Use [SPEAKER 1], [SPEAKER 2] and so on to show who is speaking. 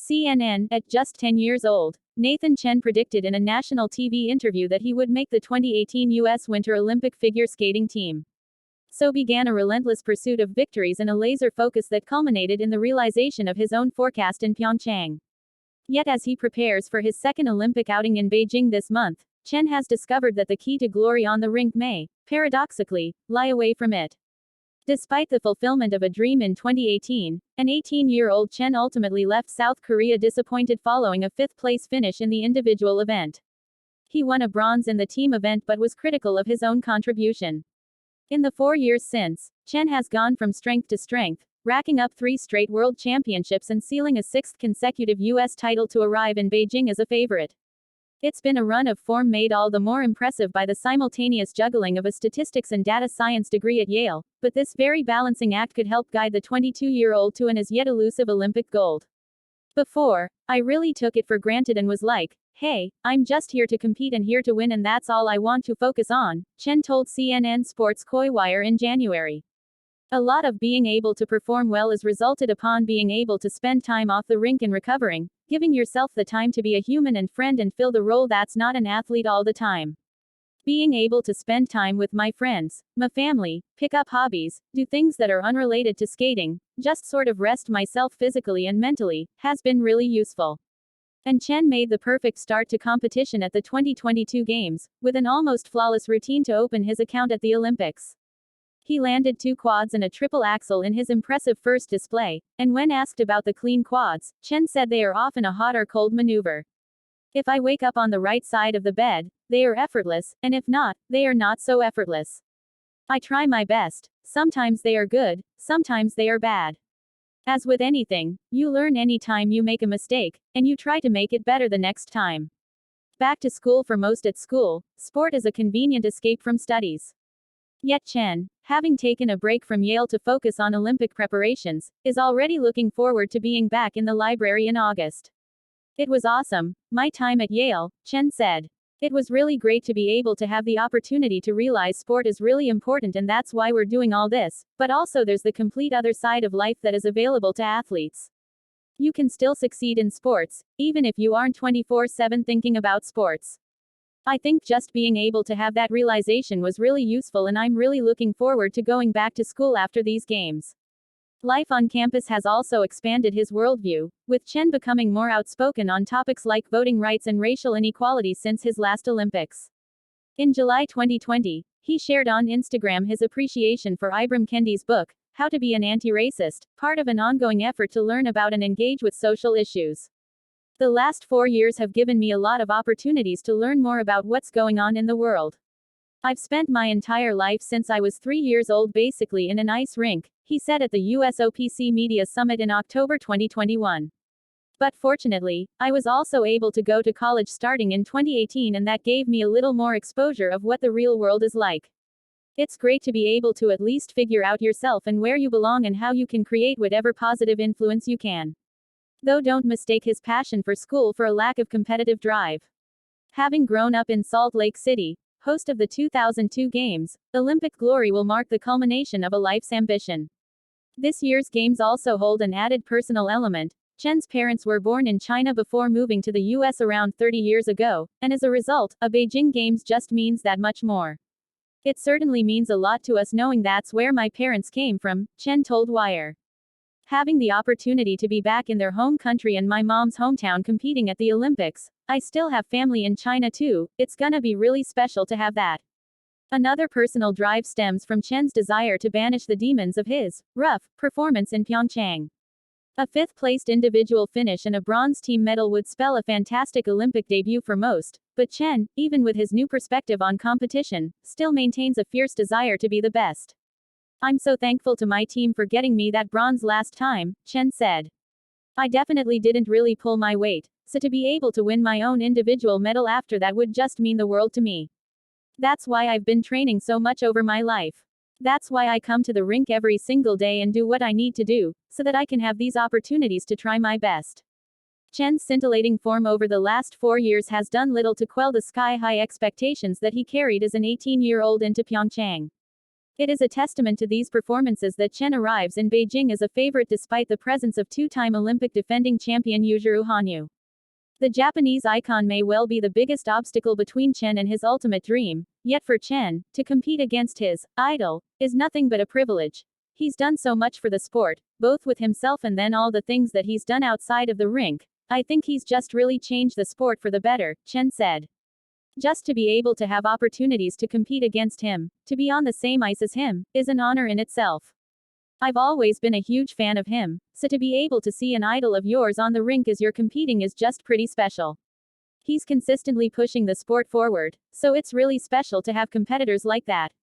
[SPEAKER 1] CNN, at just 10 years old, Nathan Chen predicted in a national TV interview that he would make the 2018 U.S. Winter Olympic figure skating team. So began a relentless pursuit of victories and a laser focus that culminated in the realization of his own forecast in PyeongChang. Yet as he prepares for his second Olympic outing in Beijing this month, Chen has discovered that the key to glory on the rink may, paradoxically, lie away from it. Despite the fulfillment of a dream in 2018, an 18-year-old Chen ultimately left South Korea disappointed following a fifth-place finish in the individual event. He won a bronze in the team event but was critical of his own contribution. In the 4 years since, Chen has gone from strength to strength, racking up 3 straight world championships and sealing a 6th consecutive U.S. title to arrive in Beijing as a favorite. It's been a run of form made all the more impressive by the simultaneous juggling of a statistics and data science degree at Yale, but this very balancing act could help guide the 22-year-old to an as yet elusive Olympic gold. Before, I really took it for granted and was like, hey, I'm just here to compete and here to win and that's all I want to focus on, Chen told CNN Sports Wire in January. A lot of being able to perform well is resulted upon being able to spend time off the rink and recovering, giving yourself the time to be a human and friend and fill the role that's not an athlete all the time. Being able to spend time with my friends, my family, pick up hobbies, do things that are unrelated to skating, just sort of rest myself physically and mentally, has been really useful. And Chen made the perfect start to competition at the 2022 Games, with an almost flawless routine to open his account at the Olympics. He landed 2 quads and a triple axel in his impressive first display, and when asked about the clean quads, Chen said they are often a hot or cold maneuver. If I wake up on the right side of the bed, they are effortless, and if not, they are not so effortless. I try my best, sometimes they are good, sometimes they are bad. As with anything, you learn anytime you make a mistake, and you try to make it better the next time. Back to school for most at school, sport is a convenient escape from studies. Yet Chen, having taken a break from Yale to focus on Olympic preparations, is already looking forward to being back in the library in August. It was awesome, my time at Yale, Chen said. It was really great to be able to have the opportunity to realize sport is really important and that's why we're doing all this, but also there's the complete other side of life that is available to athletes. You can still succeed in sports, even if you aren't 24/7 thinking about sports. I think just being able to have that realization was really useful and I'm really looking forward to going back to school after these games. Life on campus has also expanded his worldview, with Chen becoming more outspoken on topics like voting rights and racial inequality since his last Olympics. In July 2020, he shared on Instagram his appreciation for Ibram Kendi's book, How to Be an Anti-Racist, part of an ongoing effort to learn about and engage with social issues. The last 4 years have given me a lot of opportunities to learn more about what's going on in the world. I've spent my entire life since I was 3 years old basically in an ice rink, he said at the USOPC Media Summit in October 2021. But fortunately, I was also able to go to college starting in 2018 and that gave me a little more exposure of what the real world is like. It's great to be able to at least figure out yourself and where you belong and how you can create whatever positive influence you can. Though don't mistake his passion for school for a lack of competitive drive. Having grown up in Salt Lake City, host of the 2002 Games, Olympic glory will mark the culmination of a life's ambition. This year's Games also hold an added personal element. Chen's parents were born in China before moving to the US around 30 years ago, and as a result, a Beijing Games just means that much more. It certainly means a lot to us knowing that's where my parents came from, Chen told Wire. Having the opportunity to be back in their home country and my mom's hometown competing at the Olympics, I still have family in China too, it's gonna be really special to have that. Another personal drive stems from Chen's desire to banish the demons of his rough performance in PyeongChang. A fifth-placed individual finish and a bronze team medal would spell a fantastic Olympic debut for most, but Chen, even with his new perspective on competition, still maintains a fierce desire to be the best. I'm so thankful to my team for getting me that bronze last time, Chen said. I definitely didn't really pull my weight, so to be able to win my own individual medal after that would just mean the world to me. That's why I've been training so much over my life. That's why I come to the rink every single day and do what I need to do, so that I can have these opportunities to try my best. Chen's scintillating form over the last 4 years has done little to quell the sky-high expectations that he carried as an 18-year-old into PyeongChang. It is a testament to these performances that Chen arrives in Beijing as a favorite despite the presence of two-time Olympic defending champion Yujiro Hanyu. The Japanese icon may well be the biggest obstacle between Chen and his ultimate dream, yet for Chen, to compete against his idol is nothing but a privilege. He's done so much for the sport, both with himself and then all the things that he's done outside of the rink. I think he's just really changed the sport for the better, Chen said. Just to be able to have opportunities to compete against him, to be on the same ice as him, is an honor in itself. I've always been a huge fan of him, so to be able to see an idol of yours on the rink as you're competing is just pretty special. He's consistently pushing the sport forward, so it's really special to have competitors like that.